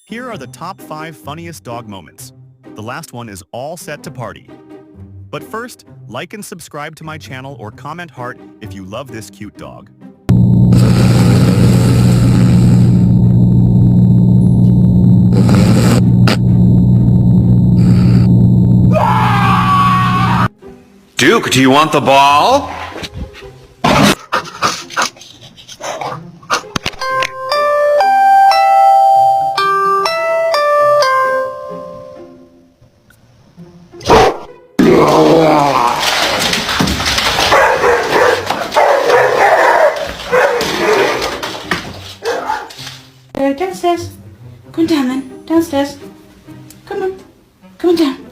Here are the top 5 funniest dog moments. The last one is all set to party. But first, like and subscribe to my channel or comment heart if you love this cute dog. Duke, do you want the ball? Downstairs. Come down then. Downstairs. Come on. Come on down.